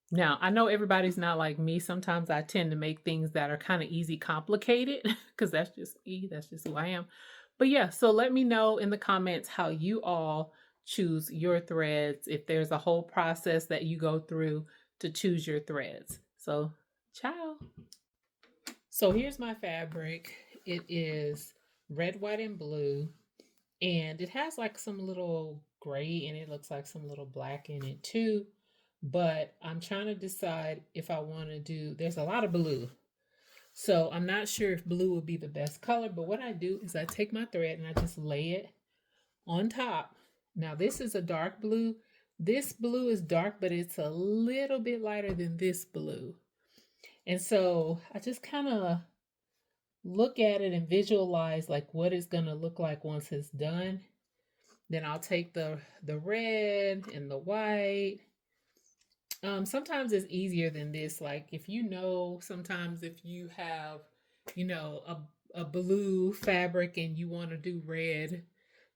Now, I know everybody's not like me. Sometimes I tend to make things that are kind of easy complicated because that's just me. That's just who I am. But yeah, so let me know in the comments how you all choose your threads, if there's a whole process that you go through to choose your threads. So, ciao. So, here's my fabric. It is red, white, and blue. And it has like some little gray and it looks like some little black in it too. But I'm trying to decide if I want to do, there's a lot of blue. So I'm not sure if blue would be the best color, but what I do is I take my thread and I just lay it on top. Now this is a dark blue. This blue is dark, but it's a little bit lighter than this blue. And so I just kind of look at it and visualize like what it's going to look like once it's done. Then I'll take the red and the white. Sometimes it's easier than this. Like if you know, sometimes if you have, a blue fabric and you want to do red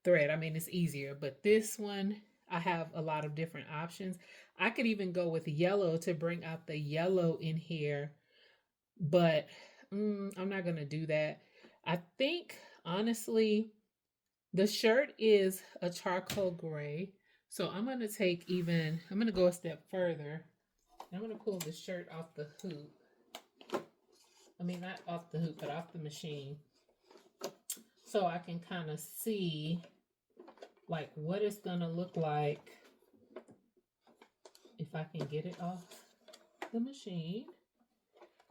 thread, I mean it's easier. But this one, I have a lot of different options. I could even go with yellow to bring out the yellow in here, but I'm not gonna do that. I think honestly, the shirt is a charcoal gray. So I'm going to go a step further. I'm going to pull the shirt off the hoop. I mean, not off the hoop, but off the machine. So I can kind of see like what it's going to look like if I can get it off the machine.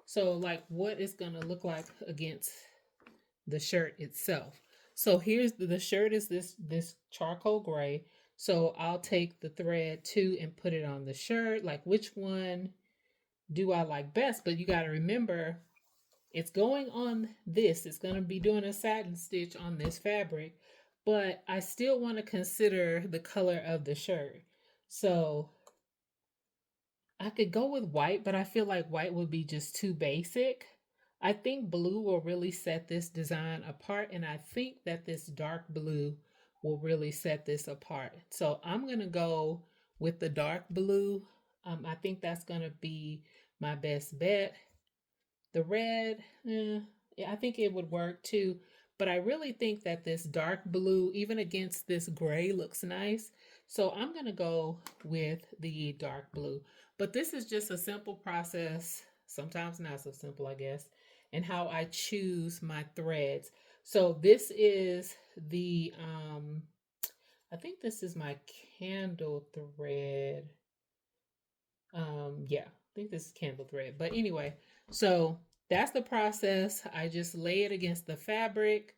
So like what it's going to look like against the shirt itself. So here's the shirt is this charcoal gray. So I'll take the thread too and put it on the shirt. Like which one do I like best? But you got to remember it's going on this. It's going to be doing a satin stitch on this fabric, but I still want to consider the color of the shirt. So I could go with white, but I feel like white would be just too basic. I think blue will really set this design apart, and I think that this dark blue will really set this apart. So I'm going to go with the dark blue. I think that's going to be my best bet. The red, yeah, I think it would work too. But I really think that this dark blue, even against this gray, looks nice. So I'm going to go with the dark blue. But this is just a simple process, sometimes not so simple, I guess, and how I choose my threads. So this is I think this is my candle thread. Yeah, I think this is candle thread. But anyway, so that's the process. I just lay it against the fabric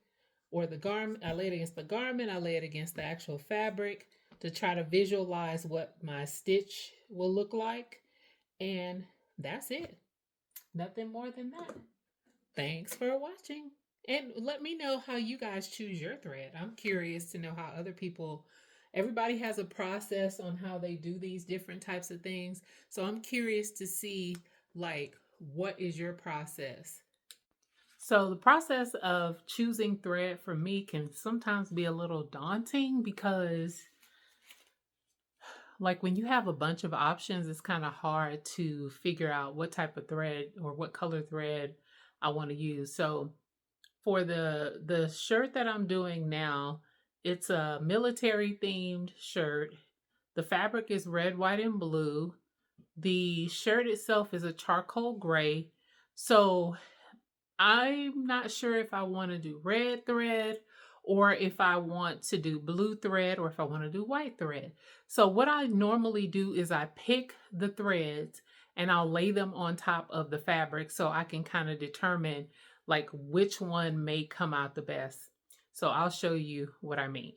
or the garment. I lay it against the garment. I lay it against the actual fabric to try to visualize what my stitch will look like. And that's it. Nothing more than that. Thanks for watching. And let me know how you guys choose your thread. I'm curious to know how other people, everybody has a process on how they do these different types of things. So I'm curious to see, like, what is your process? So the process of choosing thread for me can sometimes be a little daunting because like when you have a bunch of options, it's kind of hard to figure out what type of thread or what color thread I want to use. So for the shirt that I'm doing now, it's a military themed shirt. The fabric is red, white, and blue. The shirt itself is a charcoal gray. So I'm not sure if I want to do red thread or if I want to do blue thread or if I want to do white thread. So what I normally do is I pick the threads and I'll lay them on top of the fabric so I can kind of determine like which one may come out the best. So I'll show you what I mean.